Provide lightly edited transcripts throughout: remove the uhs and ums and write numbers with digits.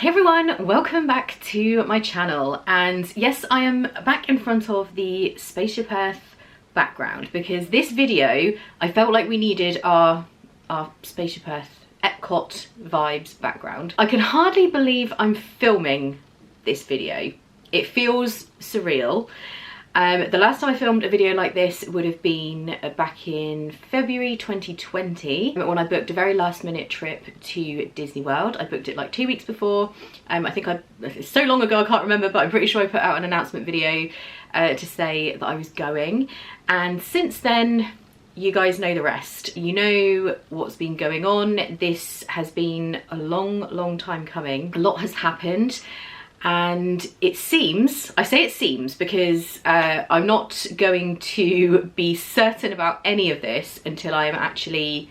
Hey everyone, welcome back to my channel. And yes, I am back in front of the Spaceship Earth background because this video, I felt like we needed our Spaceship Earth Epcot vibes background. I can hardly believe I'm filming this video. It feels surreal. The last time I filmed a video like this would have been back in February 2020 when I booked a very last minute trip to Disney World. I booked it like 2 weeks before. I think it's so long ago I can't remember, but I'm pretty sure I put out an announcement video to say that I was going. And since then, you guys know the rest. You know what's been going on. This has been a long time coming. A lot has happened. And it seems, I say it seems because I'm not going to be certain about any of this until I am actually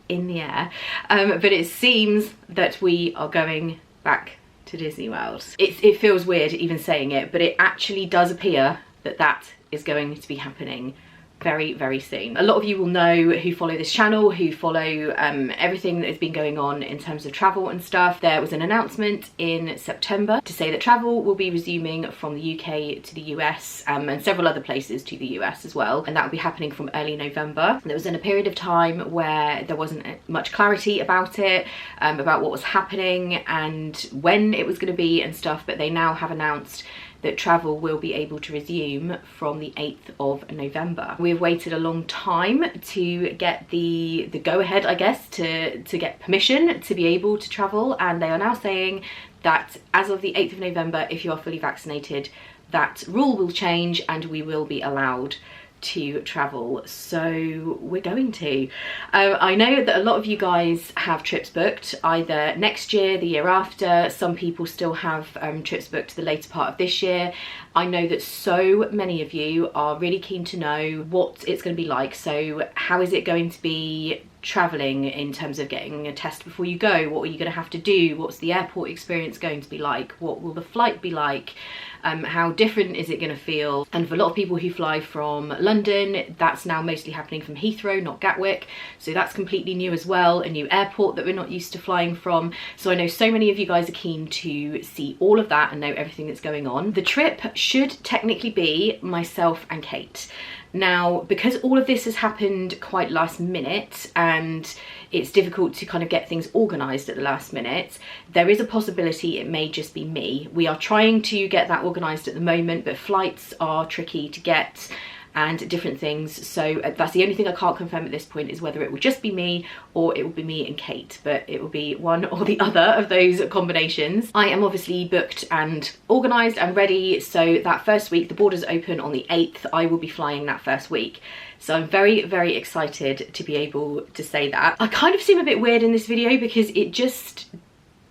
in the air. But it seems that we are going back to Disney World. It feels weird even saying it, but it actually does appear that that is going to be happening very soon. A lot of you will know who follow this channel, who follow everything that has been going on in terms of travel and stuff. There was an announcement in September to say that travel will be resuming from the UK to the US and several other places to the US as well, and that will be happening from early November. There was in a period of time where there wasn't much clarity about it, about what was happening and when it was going to be and stuff, but they now have announced that travel will be able to resume from the 8th of November. We've waited a long time to get the go-ahead, I guess, to get permission to be able to travel, and they are now saying that as of the 8th of November, if you are fully vaccinated, that rule will change and we will be allowed to travel. So we're going to. I know that a lot of you guys have trips booked either next year, the year after. Some people still have trips booked the later part of this year. I know that so many of you are really keen to know what it's going to be like. So how is it going to be traveling in terms of getting a test before you go? What are you going to have to do? What's the airport experience going to be like? What will the flight be like? How different is it going to feel? And for a lot of people who fly from London, that's now mostly happening from Heathrow, not Gatwick. So that's completely new as well, a new airport that we're not used to flying from. So I know so many of you guys are keen to see all of that and know everything that's going on. The trip should technically be myself and Kate. Now, because all of this has happened quite last minute and it's difficult to kind of get things organised at the last minute, there is a possibility it may just be me. We are trying to get that organised at the moment, but flights are tricky to get and different things, so that's the only thing I can't confirm at this point, is whether it will just be me or it will be me and Kate, but it will be one or the other of those combinations. I am obviously booked and organised and ready, so that first week, the borders open on the 8th, I will be flying that first week. So I'm very excited to be able to say that. I kind of seem a bit weird in this video because it just,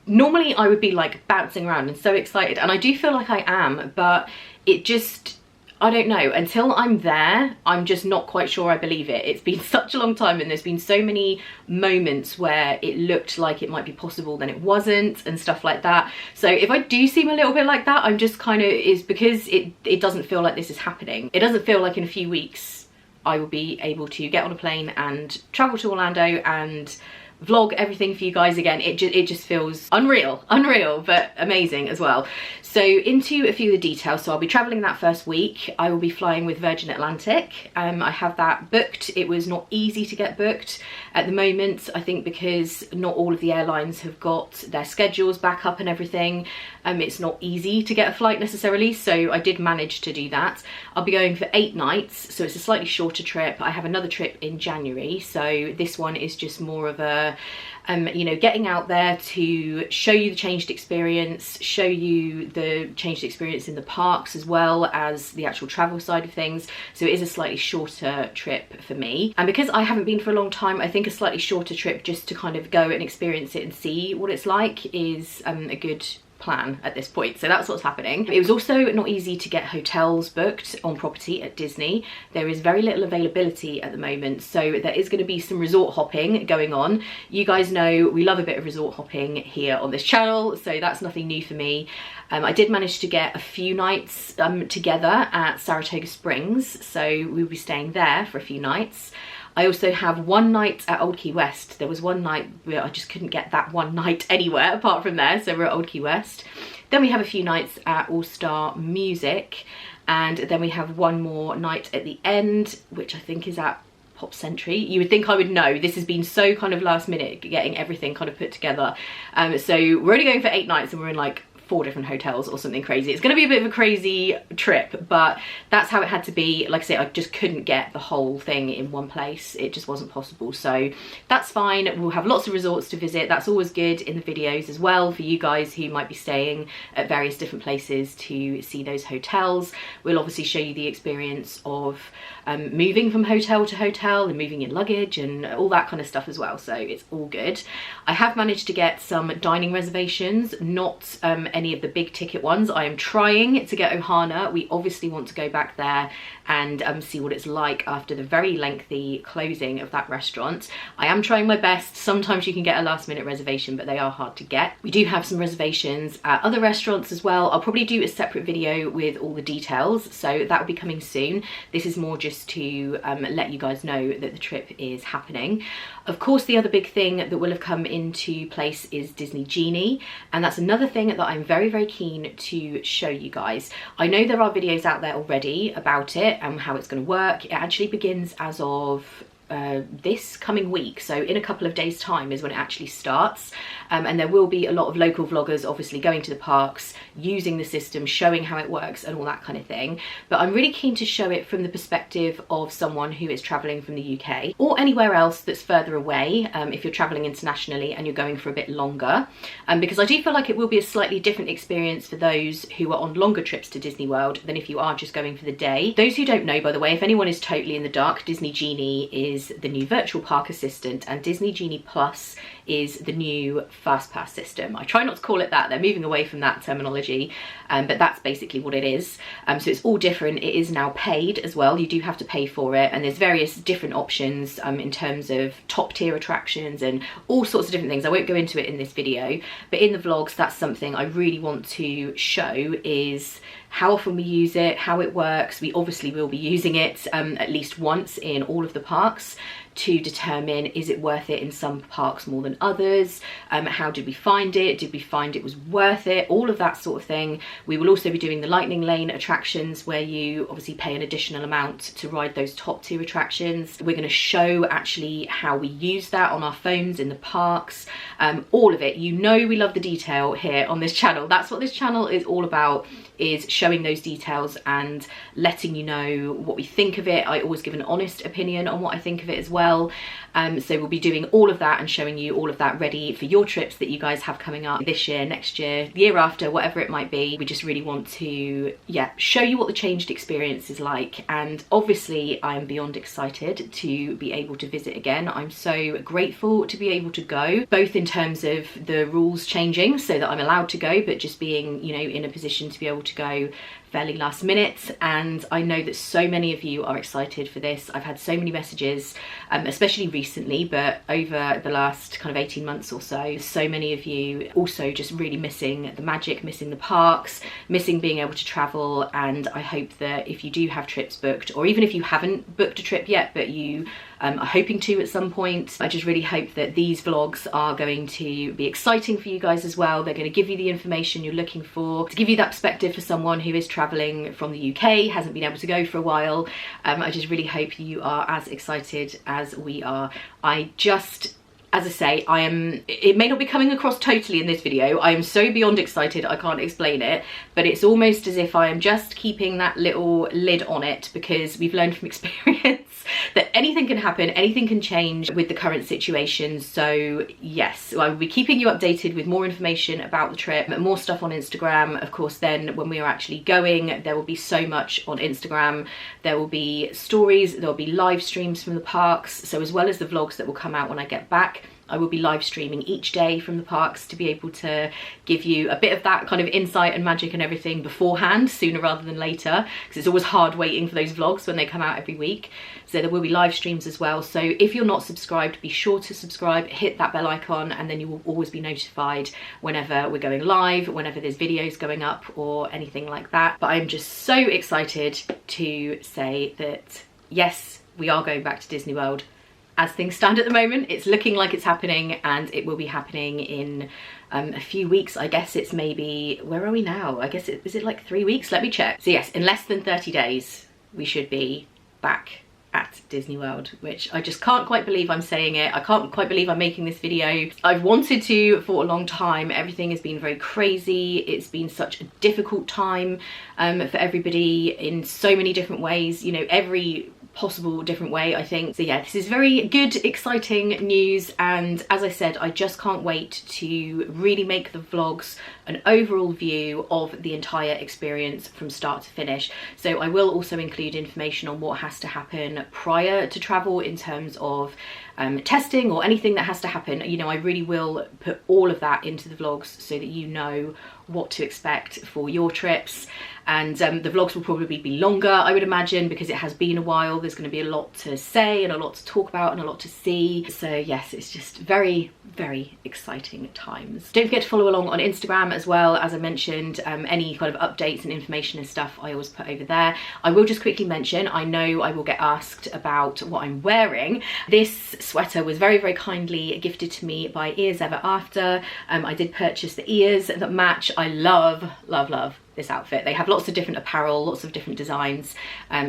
normally I would be like bouncing around and so excited, and I do feel like I am, but it just, I don't know, until I'm there, I'm just not quite sure I believe it. It's been such a long time and there's been so many moments where it looked like it might be possible, then it wasn't and stuff like that. So if I do seem a little bit like that, I'm just kind of, is because it doesn't feel like this is happening. It doesn't feel like in a few weeks I will be able to get on a plane and travel to Orlando and vlog everything for you guys again. It just feels unreal, but amazing as well. So into a few of the details. So I'll be traveling that first week. I will be flying with Virgin Atlantic. I have that booked. It was not easy to get booked at the moment, I think because not all of the airlines have got their schedules back up and everything. It's not easy to get a flight necessarily, so I did manage to do that. I'll be going for 8 nights, so it's a slightly shorter trip. I have another trip in January, so this one is just more of a you know, getting out there to show you the changed experience, show you the changed experience in the parks as well as the actual travel side of things. So it is a slightly shorter trip for me. And because I haven't been for a long time, I think a slightly shorter trip just to kind of go and experience it and see what it's like is a good plan at this point. So that's what's happening. It was also not easy to get hotels booked on property at Disney. There is very little availability at the moment, so there is going to be some resort hopping going on. You guys know we love a bit of resort hopping here on this channel, so that's nothing new for me. I did manage to get a few nights together at Saratoga Springs, so we'll be staying there for a few nights. I also have one night at Old Key West. There was one night where I just couldn't get that one night anywhere apart from there, so we're at Old Key West. Then we have a few nights at All Star Music, and then we have one more night at the end, which I think is at Pop Century. You would think I would know. This has been so kind of last minute, getting everything kind of put together. So we're only going for 8 nights and we're in like 4 different hotels or something crazy. It's going to be a bit of a crazy trip, but that's how it had to be. Like I say, I just couldn't get the whole thing in one place. It just wasn't possible. So that's fine. We'll have lots of resorts to visit. That's always good in the videos as well for you guys who might be staying at various different places to see those hotels. We'll obviously show you the experience of moving from hotel to hotel and moving your luggage and all that kind of stuff as well. So it's all good. I have managed to get some dining reservations, not any of the big ticket ones. I am trying to get Ohana. We obviously want to go back there and see what it's like after the very lengthy closing of that restaurant. I am trying my best. Sometimes you can get a last minute reservation, but they are hard to get. We do have some reservations at other restaurants as well. I'll probably do a separate video with all the details, so that will be coming soon. This is more just to let you guys know that the trip is happening. Of course, the other big thing that will have come into place is Disney Genie, and that's another thing that I'm very, very keen to show you guys. I know there are videos out there already about it and how it's going to work. It actually begins as of this coming week, so in a couple of days time is when it actually starts, and there will be a lot of local vloggers obviously going to the parks, using the system, showing how it works and all that kind of thing. But I'm really keen to show it from the perspective of someone who is traveling from the UK or anywhere else that's further away, if you're traveling internationally and you're going for a bit longer, because I do feel like it will be a slightly different experience for those who are on longer trips to Disney World than if you are just going for the day. Those who don't know, by the way, if anyone is totally in the dark, Disney Genie is the new virtual park assistant, and Disney Genie Plus is the new fast pass system. I try not to call it that, they're moving away from that terminology, but that's basically what it is. So it's all different. It is now paid as well. You do have to pay for it, and there's various different options in terms of top tier attractions and all sorts of different things. I won't go into it in this video, but in the vlogs, that's something I really want to show, is how often we use it, how it works. We obviously will be using it at least once in all of the parks to determine, is it worth it in some parks more than others? How did we find it? Did we find it was worth it? All of that sort of thing. We will also be doing the Lightning Lane attractions, where you obviously pay an additional amount to ride those top tier attractions. We're going to show actually how we use that on our phones in the parks. All of it. You know we love the detail here on this channel. That's what this channel is all about, is showing those details and letting you know what we think of it. I always give an honest opinion on what I think of it as well. So we'll be doing all of that and showing you all of that ready for your trips that you guys have coming up this year, next year, the year after, whatever it might be. We just really want to, yeah, show you what the changed experience is like. And obviously I am beyond excited to be able to visit again. I'm so grateful to be able to go, both in terms of the rules changing so that I'm allowed to go, but just being, you know, in a position to be able to go fairly last minute. And I know that so many of you are excited for this. I've had so many messages, especially recently, but over the last kind of 18 months or so many of you also just really missing the magic, missing the parks, missing being able to travel. And I hope that if you do have trips booked, or even if you haven't booked a trip yet but you are hoping to at some point, I just really hope that these vlogs are going to be exciting for you guys as well. They're going to give you the information you're looking for, to give you that perspective for someone who is traveling from the UK, hasn't been able to go for a while. I just really hope you are as excited as we are. I just, as I say, it may not be coming across totally in this video. I am so beyond excited, I can't explain it, but it's almost as if I am just keeping that little lid on it, because we've learned from experience that anything can happen, anything can change with the current situation. So yes, I will be keeping you updated with more information about the trip, more stuff on Instagram. Of course, then when we are actually going, there will be so much on Instagram. There will be stories, there will be live streams from the parks. So as well as the vlogs that will come out when I get back, I will be live streaming each day from the parks to be able to give you a bit of that kind of insight and magic and everything beforehand, sooner rather than later, because it's always hard waiting for those vlogs when they come out every week. So there will be live streams as well. So if you're not subscribed, be sure to subscribe, hit that bell icon, and then you will always be notified whenever we're going live, whenever there's videos going up or anything like that. But I'm just so excited to say that yes, we are going back to Disney World. as things stand at the moment, it's looking like it's happening, and it will be happening in a few weeks. I guess it's maybe, where are we now? I guess is it like 3 weeks? Let me check. So yes, in less than 30 days, we should be back at Disney World, which I just can't quite believe I'm saying it. I can't quite believe I'm making this video. I've wanted to for a long time. Everything has been very crazy. It's been such a difficult time for everybody in so many different ways, you know, every possible different way, I think. So yeah, this is very good, exciting news, and as I said, I just can't wait to really make the vlogs an overall view of the entire experience from start to finish. So I will also include information on what has to happen prior to travel in terms of testing or anything that has to happen. You know, I really will put all of that into the vlogs so that you know what to expect for your trips. And the vlogs will probably be longer, I would imagine, because it has been a while. There's going to be a lot to say and a lot to talk about and a lot to see. So yes, it's just very, very exciting times. Don't forget to follow along on Instagram as well. As I mentioned, any kind of updates and information and stuff I always put over there. I will just quickly mention, I know I will get asked about what I'm wearing. This sweater was very, very kindly gifted to me by Ears Ever After. I did purchase the ears that match. I love, love, love this outfit. They have lots of different apparel, lots of different designs,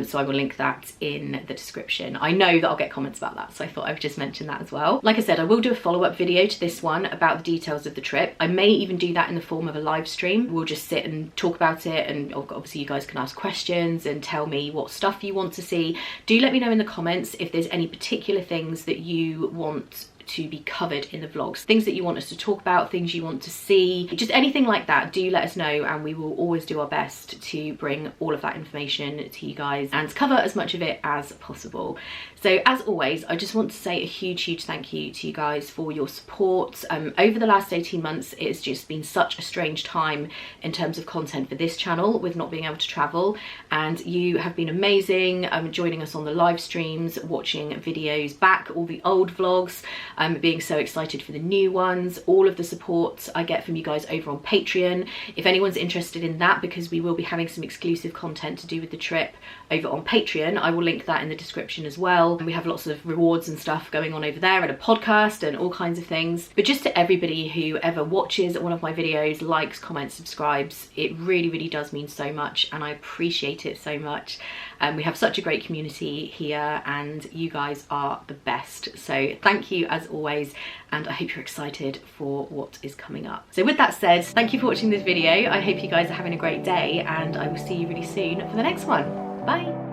so I will link that in the description. I know that I'll get comments about that, so I thought I would just mention that as well. Like I said, I will do a follow-up video to this one about the details of the trip. I may even do that in the form of a live stream. We'll just sit and talk about it, and obviously you guys can ask questions and tell me what stuff you want to see. Do let me know in the comments if there's any particular things that you want to be covered in the vlogs, things that you want us to talk about, things you want to see, just anything like that. Do let us know, and we will always do our best to bring all of that information to you guys and cover as much of it as possible. So as always, I just want to say a huge thank you to you guys for your support. Over the last 18 months, it's just been such a strange time in terms of content for this channel with not being able to travel, and you have been amazing, joining us on the live streams, watching videos back, all the old vlogs, being so excited for the new ones, all of the support I get from you guys over on Patreon. If anyone's interested in that, because we will be having some exclusive content to do with the trip over on Patreon, I will link that in the description as well. And we have lots of rewards and stuff going on over there, and a podcast and all kinds of things. But just to everybody who ever watches one of my videos, likes, comments, subscribes, it really does mean so much, and I appreciate it so much. We have such a great community here, and you guys are the best. So thank you as always, and I hope you're excited for what is coming up. So with that said, thank you for watching this video. I hope you guys are having a great day, and I will see you really soon for the next one. Bye.